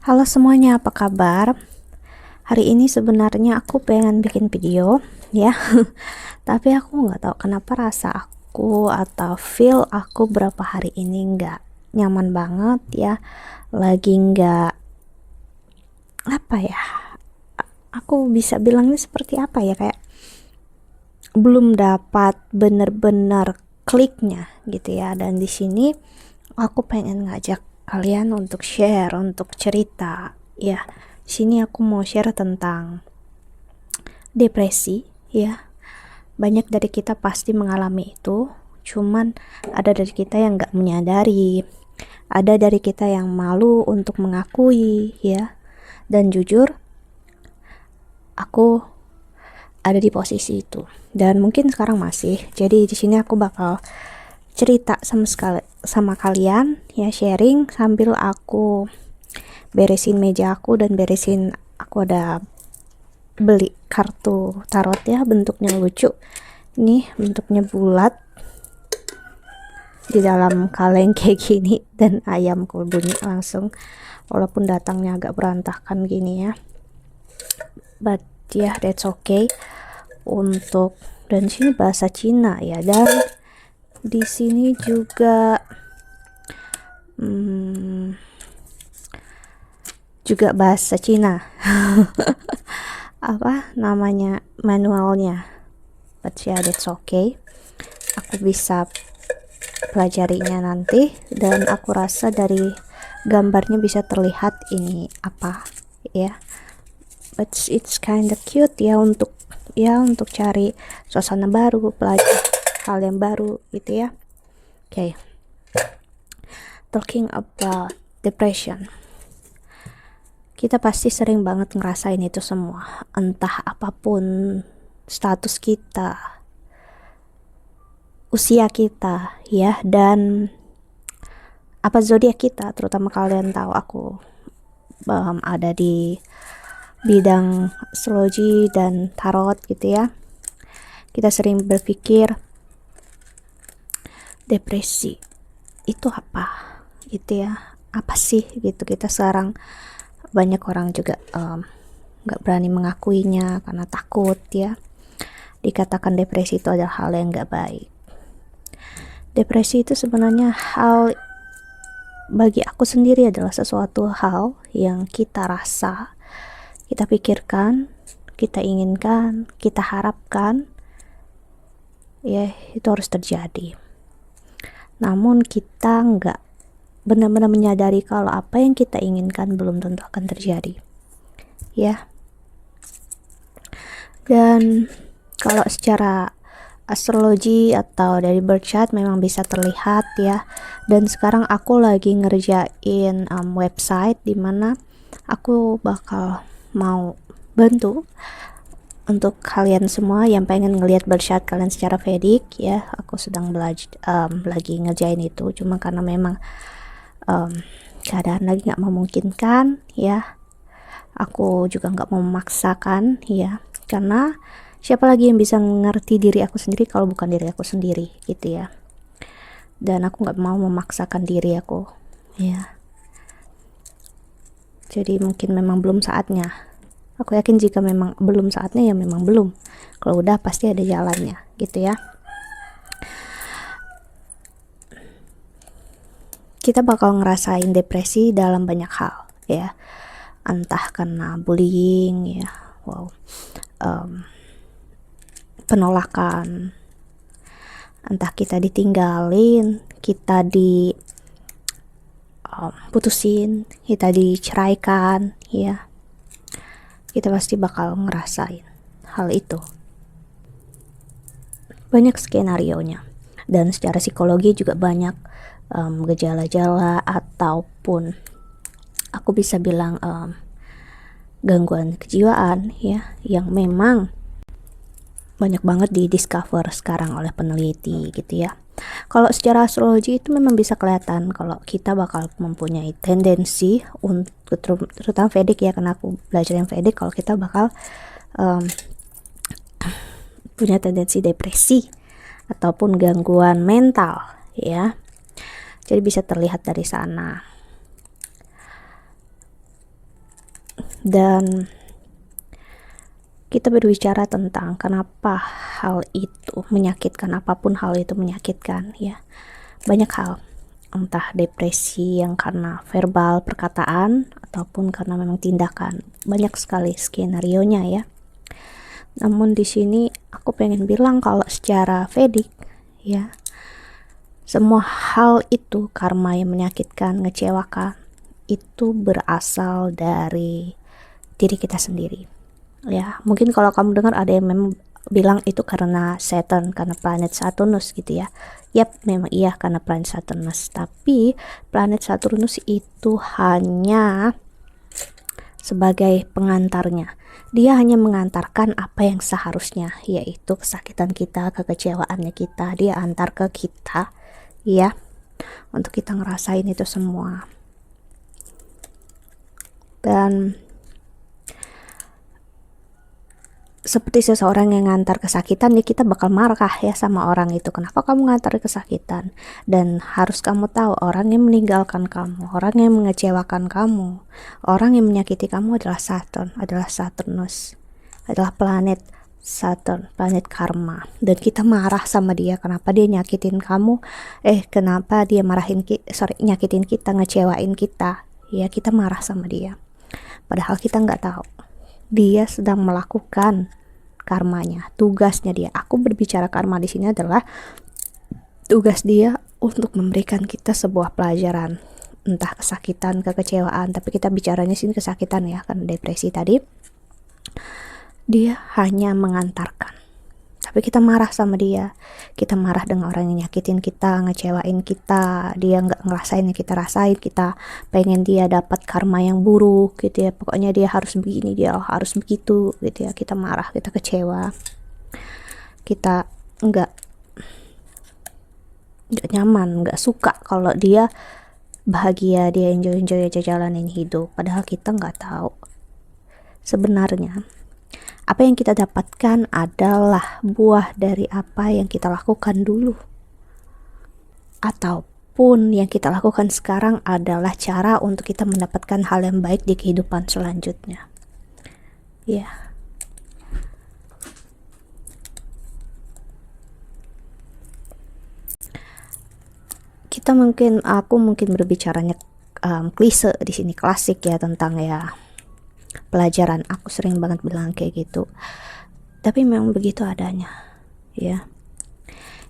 Halo semuanya, apa kabar? Hari ini sebenarnya aku pengen bikin video ya, tapi aku nggak tahu kenapa rasa aku atau feel aku berapa hari ini nggak nyaman banget ya, lagi nggak apa ya, aku bisa bilangnya seperti apa ya, kayak belum dapat bener-bener kliknya gitu ya. Dan di sini aku pengen ngajak kalian untuk share, untuk cerita ya. Di sini aku mau share tentang depresi ya. Banyak dari kita pasti mengalami itu, cuman ada dari kita yang nggak menyadari, ada dari kita yang malu untuk mengakui ya. Dan jujur, aku ada di posisi itu dan mungkin sekarang masih. Jadi di sini aku bakal cerita sama kalian ya, sharing sambil aku beresin meja aku dan beresin, aku ada beli kartu tarot ya, bentuknya lucu. Ini bentuknya bulat di dalam kaleng kayak gini, dan ayamku bunyi langsung walaupun datangnya agak berantakan gini ya, but yeah, that's okay. Untuk, dan sini bahasa Cina ya, dan di sini juga juga bahasa Cina. Apa namanya, manualnya, but yeah, that's okay. Aku bisa pelajarinya nanti, dan aku rasa dari gambarnya bisa terlihat ini apa ya, but it's kinda cute ya, untuk cari suasana baru, belajar hal yang baru gitu ya. Okay, talking about depression, kita pasti sering banget ngerasain itu semua, entah apapun status kita, usia kita ya, dan apa zodiak kita. Terutama kalian tahu aku ada di bidang astrologi dan tarot gitu ya. Kita sering berpikir depresi itu apa gitu ya, apa sih gitu. Kita sekarang banyak orang juga nggak berani mengakuinya karena takut ya, dikatakan depresi itu adalah hal yang nggak baik. Depresi itu sebenarnya hal, bagi aku sendiri, adalah sesuatu hal yang kita rasa, kita pikirkan, kita inginkan, kita harapkan ya, itu harus terjadi. Namun kita nggak benar-benar menyadari kalau apa yang kita inginkan belum tentu akan terjadi ya. Dan kalau secara astrologi atau dari birth chart memang bisa terlihat ya. Dan sekarang aku lagi ngerjain website dimana aku bakal mau bantu untuk kalian semua yang pengen ngelihat birth chart kalian secara Vedic ya. Aku sedang belajar, lagi ngerjain itu, cuma karena memang keadaan lagi nggak memungkinkan ya, aku juga nggak mau memaksakan ya, karena siapa lagi yang bisa ngerti diri aku sendiri kalau bukan diri aku sendiri gitu ya. Dan aku nggak mau memaksakan diri aku ya, jadi mungkin memang belum saatnya. Aku yakin jika memang belum saatnya ya memang belum, kalau udah pasti ada jalannya gitu ya. Kita bakal ngerasain depresi dalam banyak hal ya, entah karena bullying ya, penolakan, entah kita ditinggalin, kita putusin, kita diceraikan ya, kita pasti bakal ngerasain hal itu. Banyak skenarionya, dan secara psikologi juga banyak gejala-gejala ataupun aku bisa bilang gangguan kejiwaan ya, yang memang banyak banget di discover sekarang oleh peneliti gitu ya. Kalau secara astrologi itu memang bisa kelihatan kalau kita bakal mempunyai tendensi untuk, terutama Vedic ya, karena aku belajar yang Vedic, kalau kita bakal punya tendensi depresi ataupun gangguan mental ya. Jadi bisa terlihat dari sana. Dan kita berbicara tentang kenapa hal itu menyakitkan, apapun hal itu menyakitkan ya. Banyak hal, entah depresi yang karena verbal perkataan ataupun karena memang tindakan. Banyak sekali skenarionya ya. Namun di sini aku pengen bilang kalau secara Vedic ya, semua hal itu karma yang menyakitkan, ngecewakan itu berasal dari diri kita sendiri. Ya, mungkin kalau kamu dengar ada yang memang bilang itu karena Saturn, karena planet Saturnus gitu ya. Yap, memang iya karena planet Saturnus. Tapi planet Saturnus itu hanya sebagai pengantarnya. Dia hanya mengantarkan apa yang seharusnya, yaitu kesakitan kita, kekecewaannya kita. Dia antar ke kita, ya, untuk kita ngerasain itu semua. Dan seperti seseorang yang ngantar kesakitan, ya kita bakal marah ya sama orang itu. Kenapa kamu ngantar kesakitan? Dan harus kamu tahu, orang yang meninggalkan kamu, orang yang mengecewakan kamu, orang yang menyakiti kamu adalah Saturn, adalah Saturnus, adalah planet Saturn, planet karma. Dan kita marah sama dia, kenapa dia nyakitin kamu, kenapa dia nyakitin kita, ngecewain kita. Ya, kita marah sama dia. Padahal kita nggak tahu dia sedang melakukan karmanya, tugasnya dia. Aku berbicara karma di sini adalah tugas dia untuk memberikan kita sebuah pelajaran, entah kesakitan, kekecewaan, tapi kita bicaranya sini kesakitan ya, karena depresi tadi. Dia hanya mengantarkan. Tapi kita marah sama dia, kita marah dengan orang yang nyakitin kita, ngecewain kita, dia nggak ngerasain yang kita rasain, kita pengen dia dapat karma yang buruk gitu ya, pokoknya dia harus begini, dia harus begitu gitu ya. Kita marah, kita kecewa, kita nggak nyaman, nggak suka kalau dia bahagia, dia enjoy aja jalanin hidup. Padahal kita nggak tahu sebenarnya apa yang kita dapatkan adalah buah dari apa yang kita lakukan dulu, ataupun yang kita lakukan sekarang adalah cara untuk kita mendapatkan hal yang baik di kehidupan selanjutnya. Ya. Aku mungkin berbicaranya klise di sini, klasik ya, tentang ya pelajaran. Aku sering banget bilang kayak gitu, tapi memang begitu adanya ya.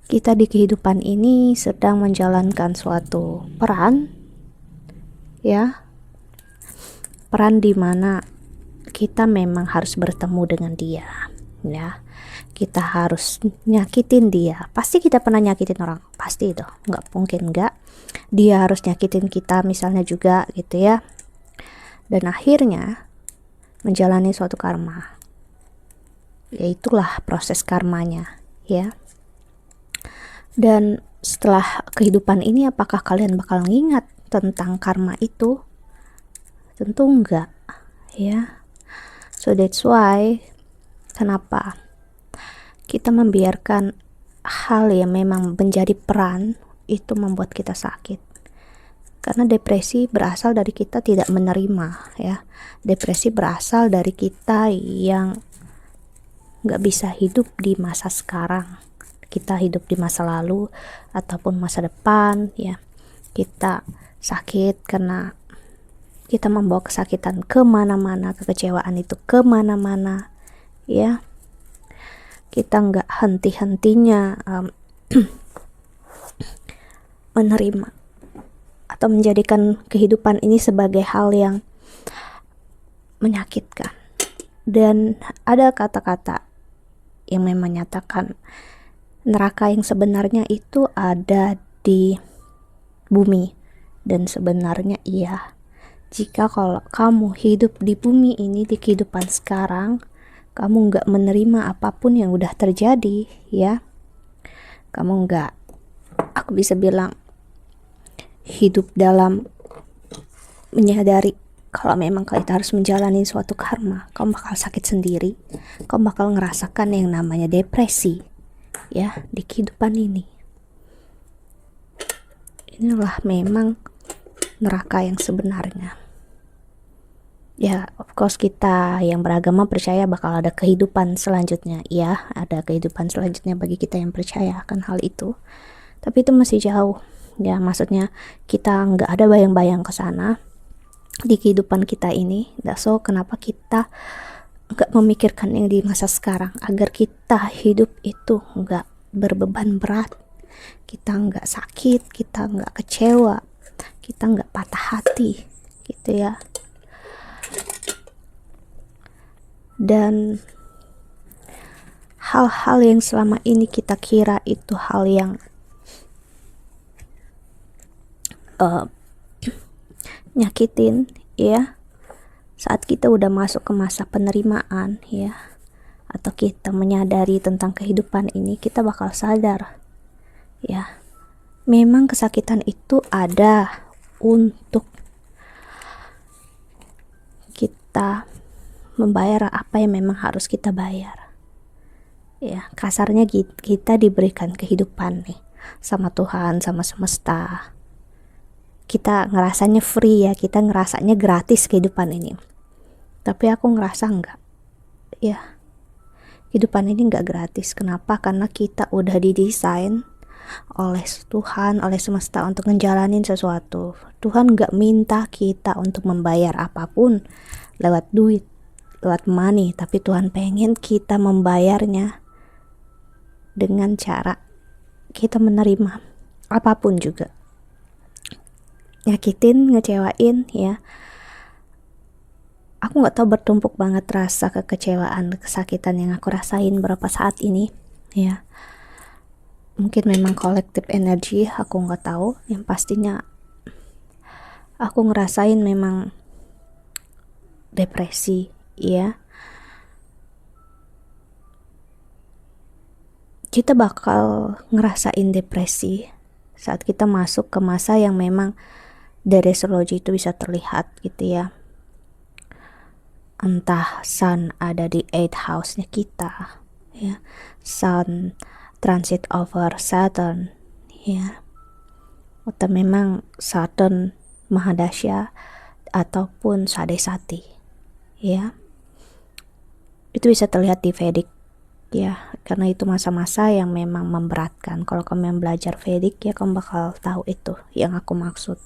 Kita di kehidupan ini sedang menjalankan suatu peran ya, peran dimana kita memang harus bertemu dengan dia ya. Kita harus nyakitin dia, pasti kita pernah nyakitin orang, pasti itu, nggak mungkin nggak. Dia harus nyakitin kita misalnya juga gitu ya, dan akhirnya menjalani suatu karma. Yaitulah proses karmanya ya. Dan setelah kehidupan ini, apakah kalian bakal ngingat tentang karma itu? Tentu enggak ya. So that's why kenapa kita membiarkan hal yang memang menjadi peran itu membuat kita sakit. Karena depresi berasal dari kita tidak menerima ya. Depresi berasal dari kita yang gak bisa hidup di masa sekarang. Kita hidup di masa lalu ataupun masa depan ya. Kita sakit karena kita membawa kesakitan kemana-mana, kekecewaan itu kemana-mana ya. Kita gak henti-hentinya menerima atau menjadikan kehidupan ini sebagai hal yang menyakitkan. Dan ada kata-kata yang menyatakan neraka yang sebenarnya itu ada di bumi. Dan sebenarnya iya, jika kalau kamu hidup di bumi ini, di kehidupan sekarang, kamu gak menerima apapun yang udah terjadi ya, kamu gak, aku bisa bilang, hidup dalam menyadari kalau memang kita harus menjalani suatu karma, kamu bakal sakit sendiri, kamu bakal ngerasakan yang namanya depresi ya di kehidupan ini. Inilah memang neraka yang sebenarnya. Ya, of course kita yang beragama percaya bakal ada kehidupan selanjutnya. Ya, ada kehidupan selanjutnya bagi kita yang percaya akan hal itu. Tapi itu masih jauh. Ya, maksudnya kita nggak ada bayang-bayang ke sana di kehidupan kita ini. So, kenapa kita nggak memikirkan yang di masa sekarang agar kita hidup itu nggak berbeban berat, kita nggak sakit, kita nggak kecewa, kita nggak patah hati, gitu ya. Dan hal-hal yang selama ini kita kira itu hal yang nyakitin, ya, saat kita udah masuk ke masa penerimaan, ya, atau kita menyadari tentang kehidupan ini, kita bakal sadar, ya, memang kesakitan itu ada untuk kita membayar apa yang memang harus kita bayar. Ya, kasarnya kita diberikan kehidupan nih sama Tuhan, sama semesta. Kita ngerasanya free ya, kita ngerasanya gratis kehidupan ini. Tapi aku ngerasa enggak. Ya, kehidupan ini enggak gratis. Kenapa? Karena kita udah didesain oleh Tuhan, oleh semesta untuk ngejalanin sesuatu. Tuhan enggak minta kita untuk membayar apapun lewat duit, lewat money, tapi Tuhan pengen kita membayarnya dengan cara kita menerima apapun juga. Nyakitin, ngecewain, ya. Aku nggak tahu, bertumpuk banget rasa kekecewaan, kesakitan yang aku rasain berapa saat ini, ya. Mungkin memang collective energy, aku nggak tahu. Yang pastinya aku ngerasain memang depresi, ya. Kita bakal ngerasain depresi saat kita masuk ke masa yang memang dari astrologi itu bisa terlihat, gitu ya. Entah Sun ada di 8th house-nya kita, ya. Sun transit over Saturn, ya. Atau memang Saturn Mahadasya ataupun Sadesati, ya. Itu bisa terlihat di Vedic, ya, karena itu masa-masa yang memang memberatkan. Kalau kamu yang belajar Vedic, ya, kamu bakal tahu itu yang aku maksud.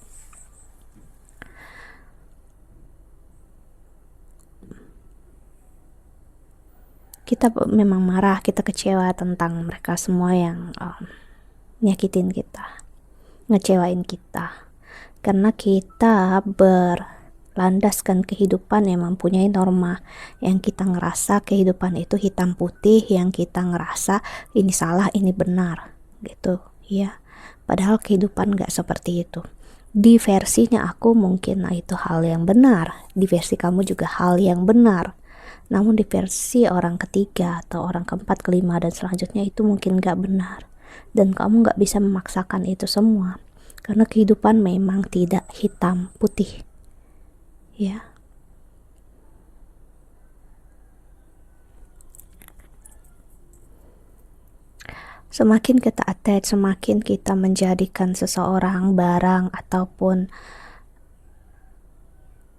Kita memang marah, kita kecewa tentang mereka semua yang nyakitin kita, ngecewain kita, karena kita berlandaskan kehidupan yang mempunyai norma, yang kita ngerasa kehidupan itu hitam putih, yang kita ngerasa ini salah, ini benar, gitu, ya. Padahal kehidupan gak seperti itu. Di versinya aku mungkin itu hal yang benar, di versi kamu juga hal yang benar. Namun di versi orang ketiga atau orang keempat, kelima, dan selanjutnya itu mungkin gak benar. Dan kamu gak bisa memaksakan itu semua. Karena kehidupan memang tidak hitam putih. Ya. Semakin kita attach, semakin kita menjadikan seseorang, barang, ataupun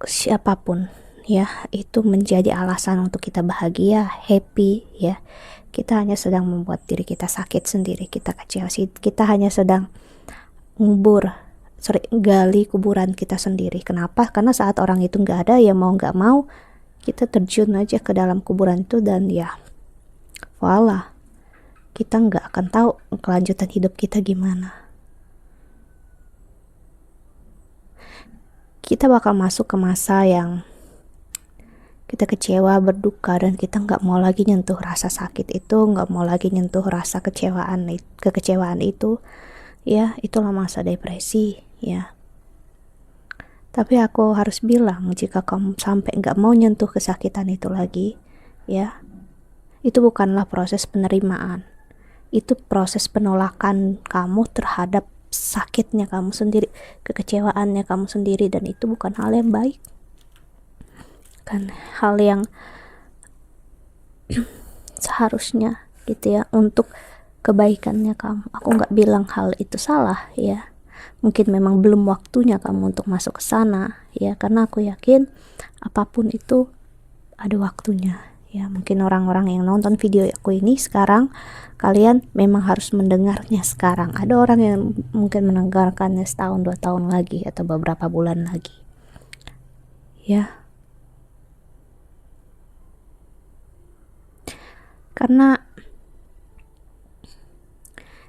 siapapun, ya, itu menjadi alasan untuk kita bahagia, happy, ya. Kita hanya sedang membuat diri kita sakit sendiri, kita kecewa, kita hanya sedang gali kuburan kita sendiri. Kenapa? Karena saat orang itu nggak ada, ya mau nggak mau kita terjun aja ke dalam kuburan itu, dan ya voila, kita nggak akan tahu kelanjutan hidup kita gimana. Kita bakal masuk ke masa yang kita kecewa, berduka, dan kita nggak mau lagi nyentuh rasa sakit itu, nggak mau lagi nyentuh rasa kekecewaan itu, ya. Itulah masa depresi, ya. Tapi aku harus bilang, jika kamu sampai nggak mau nyentuh kesakitan itu lagi, ya, itu bukanlah proses penerimaan, itu proses penolakan kamu terhadap sakitnya kamu sendiri, kekecewaannya kamu sendiri, dan itu bukan hal yang baik, kan hal yang seharusnya, gitu ya, untuk kebaikannya kamu. Aku nggak bilang hal itu salah, ya, mungkin memang belum waktunya kamu untuk masuk ke sana, ya, karena aku yakin apapun itu ada waktunya, ya. Mungkin orang-orang yang nonton video aku ini sekarang, kalian memang harus mendengarnya sekarang. Ada orang yang mungkin mendengarkannya setahun 2 tahun lagi atau beberapa bulan lagi, ya. Karena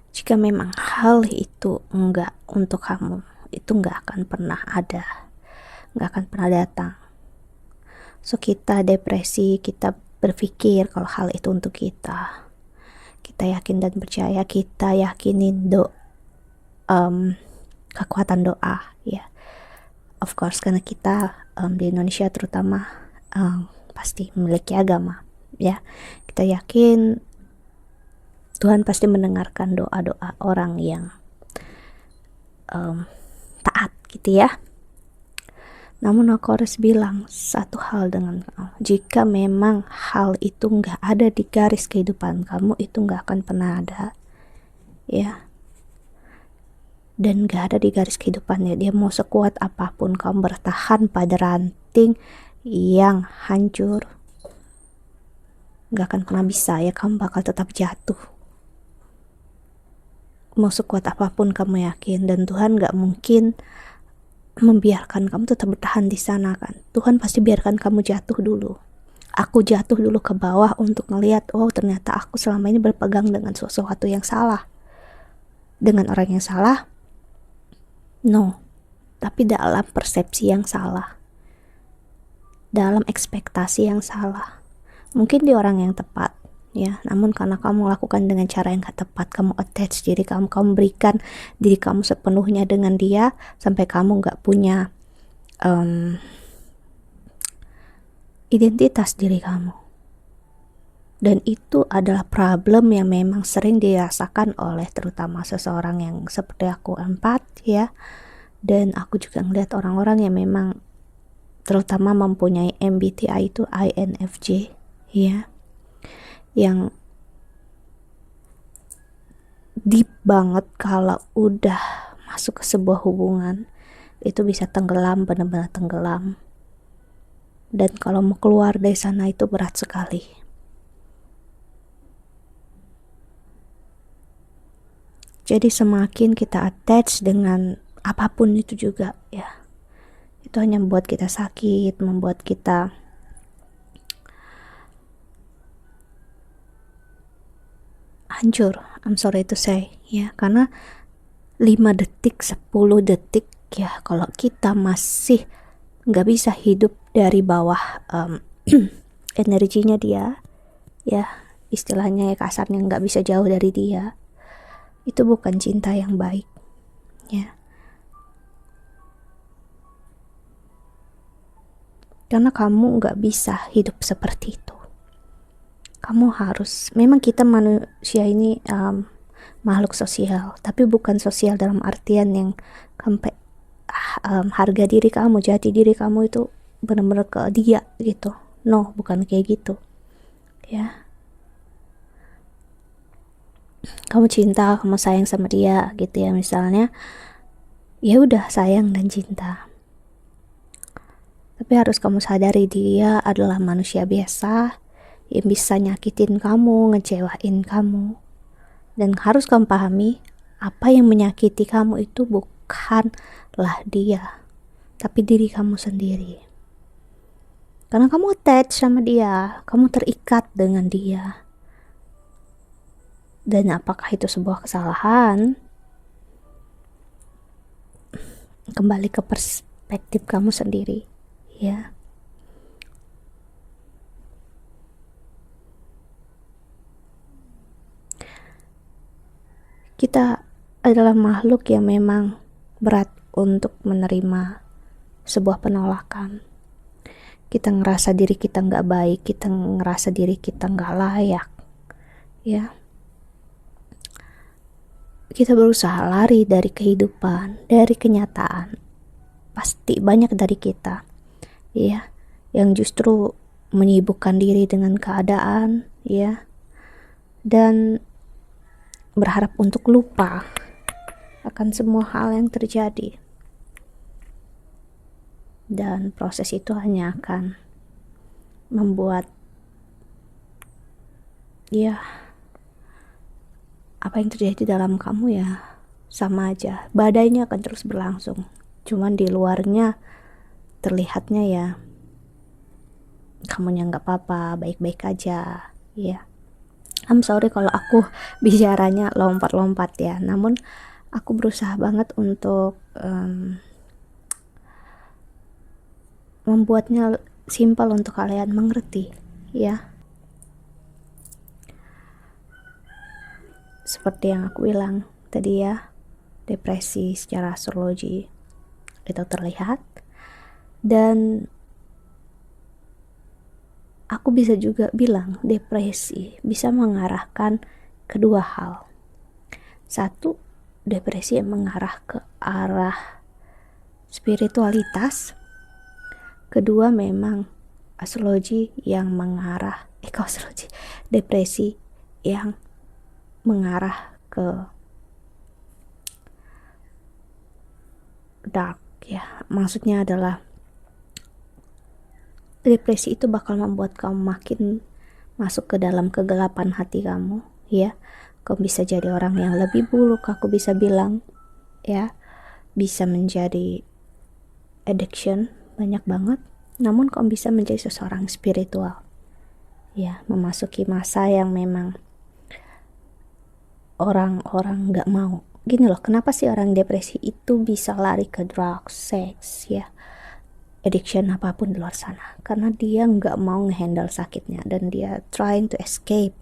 jika memang hal itu enggak untuk kamu, itu enggak akan pernah ada, enggak akan pernah datang. So kita depresi, kita berpikir kalau hal itu untuk kita. Kita yakin dan percaya, kita yakinin kekuatan doa, ya. Of course, karena kita di Indonesia terutama pasti memiliki agama, ya. Kita yakin Tuhan pasti mendengarkan doa-doa orang yang taat, gitu ya. Namun aku harus bilang satu hal dengan kamu, jika memang hal itu nggak ada di garis kehidupan kamu, itu nggak akan pernah ada, ya. Dan nggak ada di garis kehidupannya, dia mau sekuat apapun kamu bertahan pada ranting yang hancur, nggak akan pernah bisa, ya. Kamu bakal tetap jatuh. Mau sekuat apapun kamu yakin, dan Tuhan gak mungkin membiarkan kamu tetap bertahan di sana, kan. Tuhan pasti biarkan kamu jatuh dulu. Aku jatuh dulu ke bawah untuk ngelihat, oh ternyata aku selama ini berpegang dengan sesuatu yang salah, dengan orang yang salah. No, tapi dalam persepsi yang salah, dalam ekspektasi yang salah. Mungkin di orang yang tepat, ya, namun karena kamu lakukan dengan cara yang gak tepat, kamu attach diri kamu, kamu berikan diri kamu sepenuhnya dengan dia, sampai kamu gak punya identitas diri kamu. Dan itu adalah problem yang memang sering dirasakan oleh terutama seseorang yang seperti aku, empat, ya. Dan aku juga ngeliat orang-orang yang memang terutama mempunyai MBTI itu INFJ, ya, yang deep banget. Kalau udah masuk ke sebuah hubungan itu bisa tenggelam, benar-benar tenggelam, dan kalau mau keluar dari sana itu berat sekali. Jadi semakin kita attach dengan apapun itu juga, ya, itu hanya membuat kita sakit, membuat kita hancur. I'm sorry to say, ya, karena 5 detik, 10 detik, ya, kalau kita masih gak bisa hidup dari bawah energinya dia, ya, istilahnya ya kasarnya gak bisa jauh dari dia, itu bukan cinta yang baik, ya. Karena kamu gak bisa hidup seperti itu. Kamu harus, memang kita manusia ini makhluk sosial, tapi bukan sosial dalam artian yang sampai harga diri kamu, jati diri kamu itu benar-benar ke dia gitu. No, bukan kayak gitu, ya. Kamu cinta, kamu sayang sama dia gitu ya, misalnya, ya udah sayang dan cinta. Tapi harus kamu sadari dia adalah manusia biasa yang bisa nyakitin kamu, ngecewain kamu. Dan harus kamu pahami, apa yang menyakiti kamu itu bukanlah dia, tapi diri kamu sendiri. Karena kamu attach sama dia, kamu terikat dengan dia. Dan apakah itu sebuah kesalahan? Kembali ke perspektif kamu sendiri, ya. Kita adalah makhluk yang memang berat untuk menerima sebuah penolakan. Kita ngerasa diri kita nggak baik, kita ngerasa diri kita nggak layak, ya. Kita berusaha lari dari kehidupan, dari kenyataan. Pasti banyak dari kita, ya, yang justru menyibukkan diri dengan keadaan, ya, dan berharap untuk lupa akan semua hal yang terjadi, dan proses itu hanya akan membuat ya apa yang terjadi dalam kamu ya sama aja, badainya akan terus berlangsung, cuman di luarnya terlihatnya ya kamunya nggak apa-apa, baik-baik aja ya. I'm sorry kalau aku bicaranya lompat-lompat ya, namun aku berusaha banget untuk membuatnya simpel untuk kalian mengerti ya. Seperti yang aku bilang tadi ya, depresi secara astrologi itu terlihat, dan aku bisa juga bilang depresi bisa mengarahkan kedua hal. Satu, depresi yang mengarah ke arah spiritualitas. Kedua, memang astrologi yang mengarah depresi yang mengarah ke dark ya. Maksudnya adalah depresi itu bakal membuat kamu makin masuk ke dalam kegelapan hati kamu ya. Kamu bisa jadi orang yang lebih buruk, aku bisa bilang ya, bisa menjadi addiction banyak banget, namun kamu bisa menjadi seseorang spiritual ya, memasuki masa yang memang orang-orang gak mau. Gini loh, kenapa sih orang depresi itu bisa lari ke drugs, seks ya, addiction apapun di luar sana? Karena dia gak mau ngehandle sakitnya dan dia trying to escape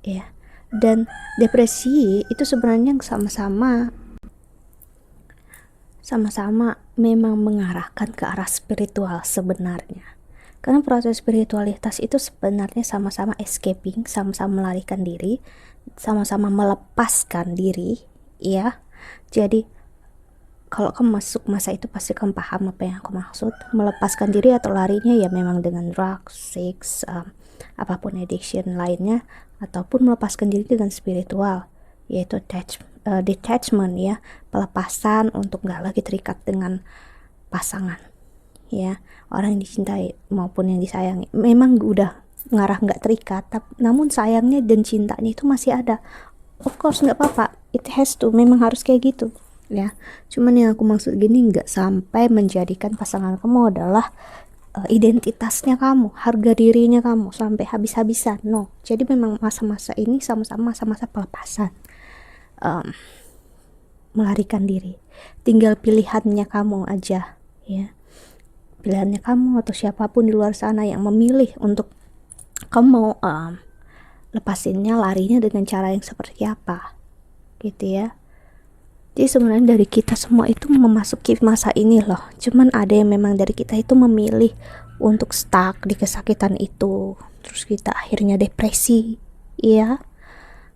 ya. Dan depresi itu sebenarnya sama-sama memang mengarahkan ke arah spiritual sebenarnya. Karena proses spiritualitas itu sebenarnya sama-sama escaping, sama-sama melarikan diri, sama-sama melepaskan diri ya. Jadi kalau kamu masuk masa itu pasti kamu paham apa yang aku maksud. Melepaskan diri atau larinya ya memang dengan drugs, sex, apapun addiction lainnya, ataupun melepaskan diri dengan spiritual, yaitu detachment ya, pelepasan untuk nggak lagi terikat dengan pasangan ya, orang yang dicintai maupun yang disayangi. Memang udah ngarah nggak terikat, namun sayangnya dan cintanya itu masih ada. Of course nggak apa-apa, it has to, memang harus kayak gitu ya. Cuman yang aku maksud gini, nggak sampai menjadikan pasangan kamu adalah identitasnya kamu, harga dirinya kamu sampai habis-habisan. No, jadi memang masa-masa ini sama-sama masa-masa pelepasan, melarikan diri. Tinggal pilihannya kamu aja ya, pilihannya kamu atau siapapun di luar sana yang memilih untuk kamu mau lepasinnya, larinya dengan cara yang seperti apa gitu ya. Jadi sebenarnya dari kita semua itu memasuki masa ini loh, cuman ada yang memang dari kita itu memilih untuk stuck di kesakitan itu, terus kita akhirnya depresi ya,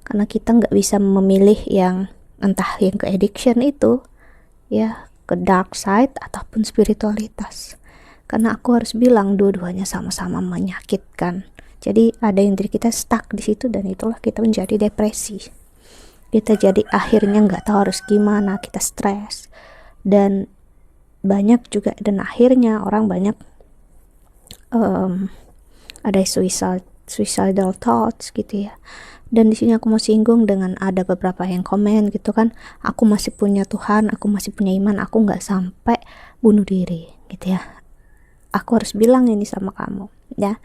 karena kita nggak bisa memilih yang entah yang ke addiction itu ya, ke dark side ataupun spiritualitas. Karena aku harus bilang dua-duanya sama-sama menyakitkan. Jadi ada yang dari kita stuck di situ, dan itulah kita menjadi depresi. Kita jadi akhirnya nggak tahu harus gimana, kita stres, dan banyak juga, dan akhirnya orang banyak ada suicidal thoughts gitu ya. Dan di sini aku mau singgung dengan ada beberapa yang komen gitu kan, aku masih punya Tuhan, aku masih punya iman, aku nggak sampai bunuh diri gitu ya. Aku harus bilang ini sama kamu ya,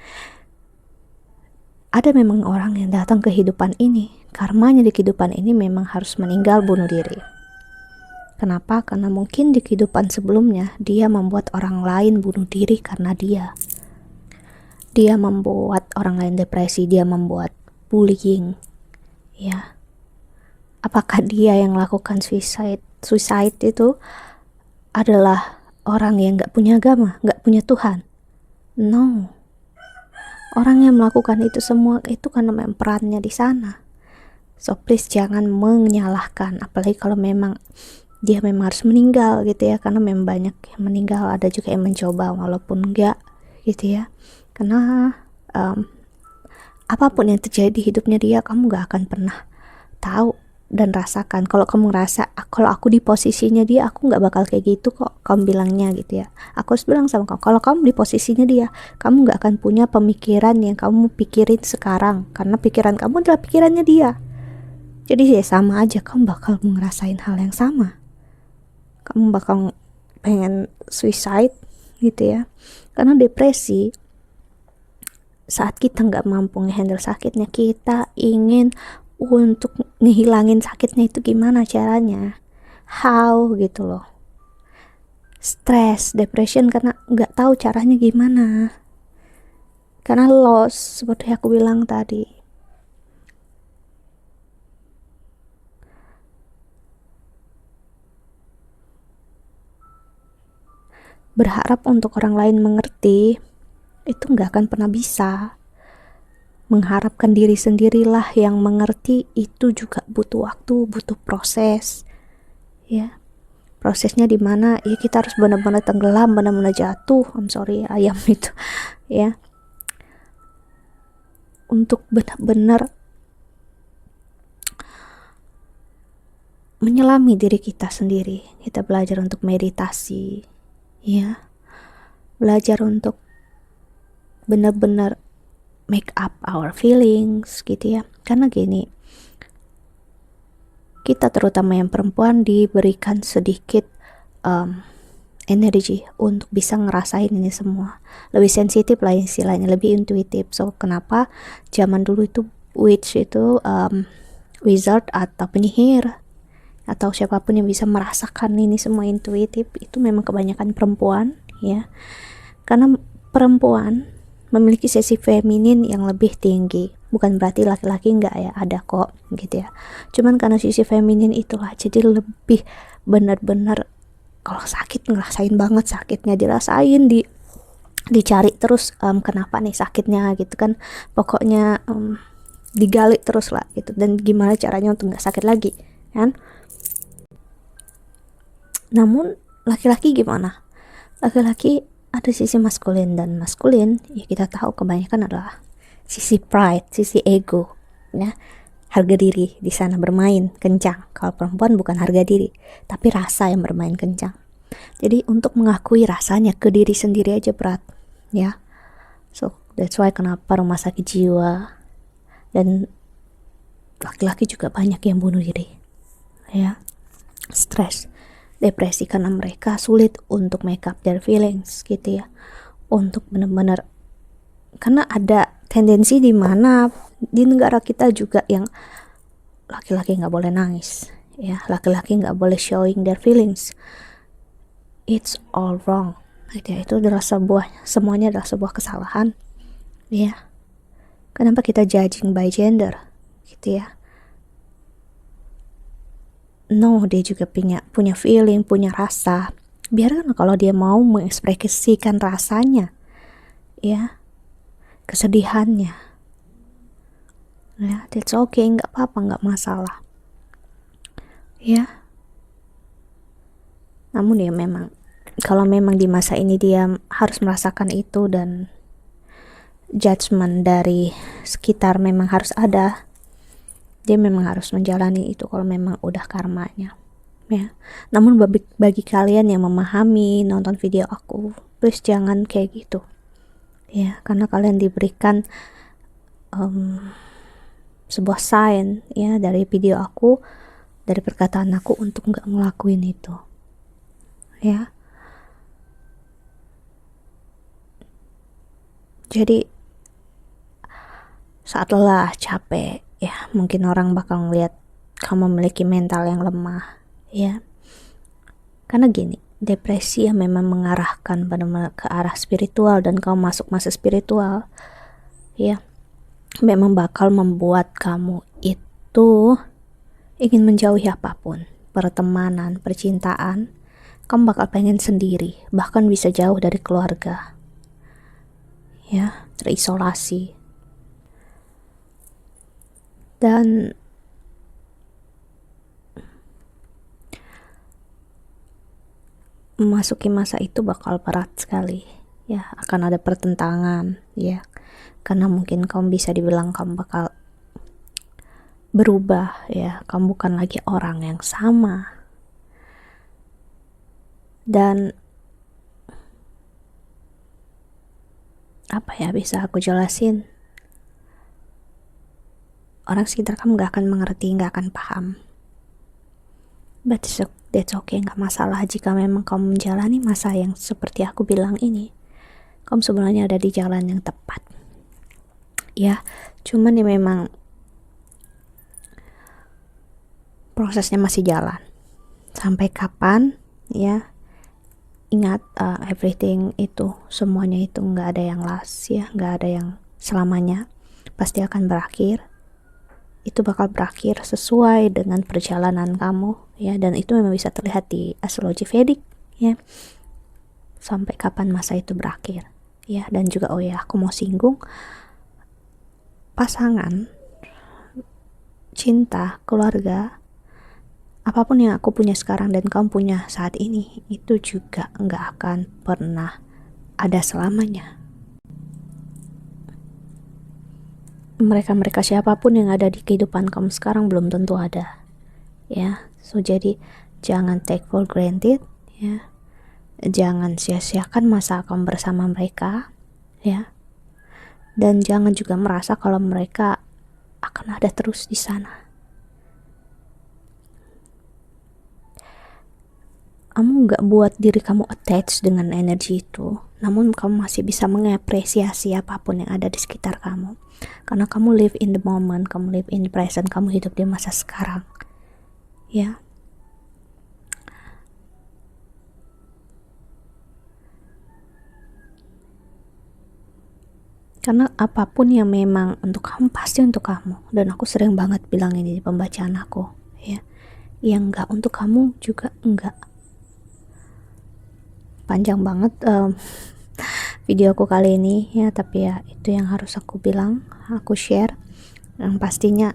ada memang orang yang datang ke kehidupan ini, karmanya di kehidupan ini memang harus meninggal bunuh diri. Kenapa? Karena mungkin di kehidupan sebelumnya dia membuat orang lain bunuh diri karena dia membuat orang lain depresi, dia membuat bullying ya. Apakah dia yang lakukan suicide itu adalah orang yang gak punya agama, gak punya Tuhan? No, orang yang melakukan itu semua itu karena memang perannya di sana. So please jangan menyalahkan, apalagi kalau memang dia memang harus meninggal gitu ya, karena memang banyak yang meninggal, ada juga yang mencoba walaupun enggak gitu ya. Karena apapun yang terjadi di hidupnya dia, kamu gak akan pernah tahu dan rasakan. Kalau kamu ngerasa kalau aku di posisinya dia aku nggak bakal kayak gitu kok, kamu bilangnya gitu ya. Aku harus bilang sama kamu, kalau kamu di posisinya dia, kamu nggak akan punya pemikiran yang kamu pikirin sekarang, karena pikiran kamu adalah pikirannya dia. Jadi ya sama aja, kamu bakal ngerasain hal yang sama. Kamu bakal pengen suicide gitu ya. Karena depresi, saat kita nggak mampu ngehandle sakitnya, kita ingin untuk ngehilangin sakitnya itu gimana caranya, how gitu loh. Stress, depression karena nggak tahu caranya gimana, karena loss seperti aku bilang tadi. Berharap untuk orang lain mengerti itu nggak akan pernah bisa. Mengharapkan diri sendirilah yang mengerti, itu juga butuh waktu, butuh proses ya. Prosesnya di mana ya, kita harus benar-benar tenggelam, benar-benar jatuh, I'm sorry ayam itu ya, untuk benar-benar menyelami diri kita sendiri. Kita belajar untuk meditasi ya, belajar untuk benar-benar make up our feelings gitu ya. Karena gini, kita terutama yang perempuan diberikan sedikit energi untuk bisa ngerasain ini semua, lebih sensitif lah istilahnya, lebih intuitif. So kenapa zaman dulu itu witch itu wizard atau penyihir atau siapapun yang bisa merasakan ini semua intuitif, itu memang kebanyakan perempuan ya, karena perempuan memiliki sisi feminin yang lebih tinggi. Bukan berarti laki-laki enggak ya, ada kok gitu ya, cuman karena sisi feminin itulah jadi lebih benar-benar kalau sakit ngerasain banget sakitnya, dirasain, dicari terus kenapa nih sakitnya gitu kan, pokoknya digali terus lah gitu, dan gimana caranya untuk nggak sakit lagi kan. Namun laki-laki gimana? Laki-laki ada sisi maskulin, dan maskulin ya kita tahu kebanyakan adalah sisi pride, sisi ego ya, harga diri di sana bermain kencang. Kalau perempuan bukan harga diri, tapi rasa yang bermain kencang. Jadi untuk mengakui rasanya ke diri sendiri aja berat ya. So that's why kenapa rumah sakit jiwa dan laki-laki juga banyak yang bunuh diri ya, stres, depresi, karena mereka sulit untuk make up their feelings gitu ya, untuk benar-benar, karena ada tendensi di mana di negara kita juga yang laki-laki nggak boleh nangis ya, laki-laki nggak boleh showing their feelings. It's all wrong gitu ya. Itu adalah semuanya adalah sebuah kesalahan ya. Kenapa kita judging by gender gitu ya? No, dia juga punya feeling, punya rasa. Biarkan kalau dia mau mengekspresikan rasanya ya, kesedihannya ya, that's okay, nggak apa-apa, nggak masalah ya. Namun ya memang kalau memang di masa ini dia harus merasakan itu, dan judgement dari sekitar memang harus ada, dia memang harus menjalani itu kalau memang udah karmanya ya. Namun bagi kalian yang memahami nonton video aku, please jangan kayak gitu ya, karena kalian diberikan sebuah sign ya dari video aku, dari perkataan aku, untuk nggak ngelakuin itu ya. Jadi saat lelah, capek ya, mungkin orang bakal ngelihat kamu memiliki mental yang lemah ya. Karena gini, depresi yang memang mengarahkan pada ke arah spiritual, dan kamu masuk masa spiritual ya, memang bakal membuat kamu itu ingin menjauhi apapun, pertemanan, percintaan. Kamu bakal pengen sendiri, bahkan bisa jauh dari keluarga ya, terisolasi. Dan memasuki masa itu bakal berat sekali ya, akan ada pertentangan ya, karena mungkin kamu bisa dibilang kamu bakal berubah ya, kamu bukan lagi orang yang sama. Dan apa ya bisa aku jelasin, orang sekitar kamu gak akan mengerti, gak akan paham. But that's okay, gak masalah jika memang kamu menjalani masa yang seperti aku bilang ini. Kamu sebenarnya ada di jalan yang tepat ya, cuman ya memang prosesnya masih jalan. Sampai kapan ya, ingat everything itu, semuanya itu nggak ada yang last ya, nggak ada yang selamanya, pasti akan berakhir. Itu bakal berakhir sesuai dengan perjalanan kamu ya, dan itu memang bisa terlihat di astrologi Vedic ya, sampai kapan masa itu berakhir ya. Dan juga oh ya, aku mau singgung pasangan, cinta, keluarga, apapun yang aku punya sekarang dan kamu punya saat ini, itu juga nggak akan pernah ada selamanya. Mereka-mereka siapapun yang ada di kehidupan kamu sekarang belum tentu ada ya. So jadi jangan take for granted ya, jangan sia-siakan masa kamu bersama mereka ya, dan jangan juga merasa kalau mereka akan ada terus di sana. Kamu gak buat diri kamu attach dengan energi itu, namun kamu masih bisa mengapresiasi apapun yang ada di sekitar kamu, karena kamu live in the moment, kamu live in the present, kamu hidup di masa sekarang ya. Karena apapun yang memang untuk kamu pasti untuk kamu, dan aku sering banget bilang ini di pembacaan aku ya. Yang enggak untuk kamu juga enggak. Panjang banget videoku kali ini ya, tapi ya itu yang harus aku bilang, aku share. Yang pastinya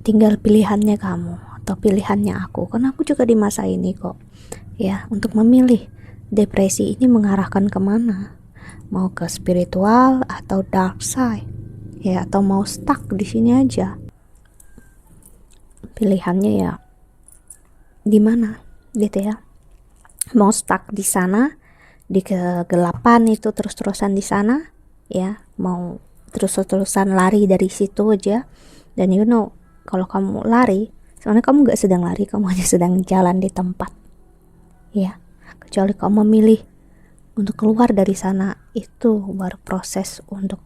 tinggal pilihannya kamu atau pilihannya aku, karena aku juga di masa ini kok ya, untuk memilih depresi ini mengarahkan kemana, mau ke spiritual atau dark side ya, atau mau stuck di sini aja. Pilihannya ya di mana gitu ya, mau stuck di sana di kegelapan itu terus-terusan di sana ya, mau terus-terusan lari dari situ aja. Dan you know, kalau kamu lari sebenarnya kamu gak sedang lari, kamu hanya sedang jalan di tempat ya. Kecuali kamu memilih untuk keluar dari sana, itu baru proses untuk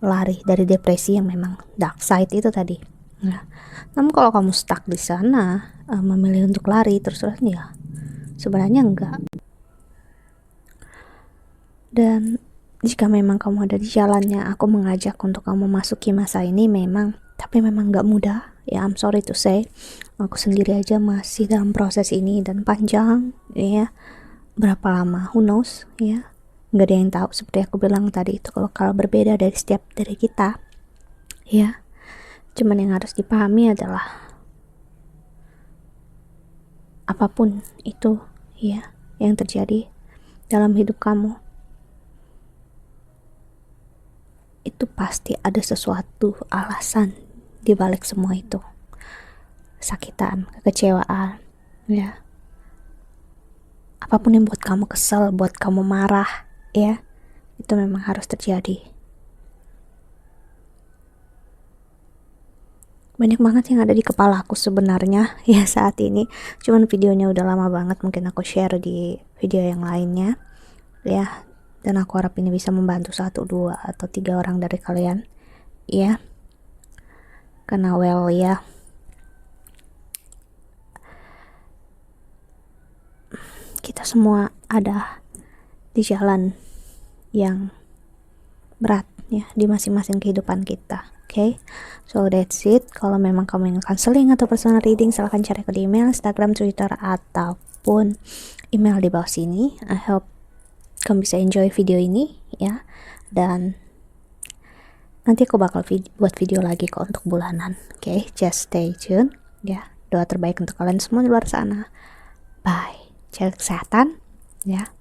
lari dari depresi yang memang dark side itu tadi. Nah, namun kalau kamu stuck di sana, memilih untuk lari terus-terusan ya, sebenarnya enggak. Dan jika memang kamu ada di jalannya, aku mengajak untuk kamu masuki masa ini memang, tapi memang gak mudah ya. I'm sorry to say, aku sendiri aja masih dalam proses ini dan panjang ya. Berapa lama, who knows ya, gak ada yang tahu. Seperti aku bilang tadi, itu kalau berbeda dari setiap dari kita ya. Cuman yang harus dipahami adalah apapun itu ya yang terjadi dalam hidup kamu, itu pasti ada sesuatu alasan di balik semua itu. Sakitan, kekecewaan ya, apapun yang buat kamu kesel, buat kamu marah ya, itu memang harus terjadi. Banyak banget yang ada di kepala aku sebenarnya ya saat ini, cuman videonya udah lama banget, mungkin aku share di video yang lainnya ya. Dan aku harap ini bisa membantu 1, 2, atau 3 orang dari kalian ya. Karena well ya, kita semua ada di jalan yang berat ya, di masing-masing kehidupan kita. Okay, so that's it. Kalau memang kamu ingin counseling atau personal reading, silahkan cari ke di email, Instagram, Twitter, ataupun email di bawah sini. I hope kamu bisa enjoy video ini ya, dan nanti aku bakal buat video lagi kok untuk bulanan. Okay, just stay tune ya. Doa terbaik untuk kalian semua di luar sana. Bye, jaga kesehatan ya.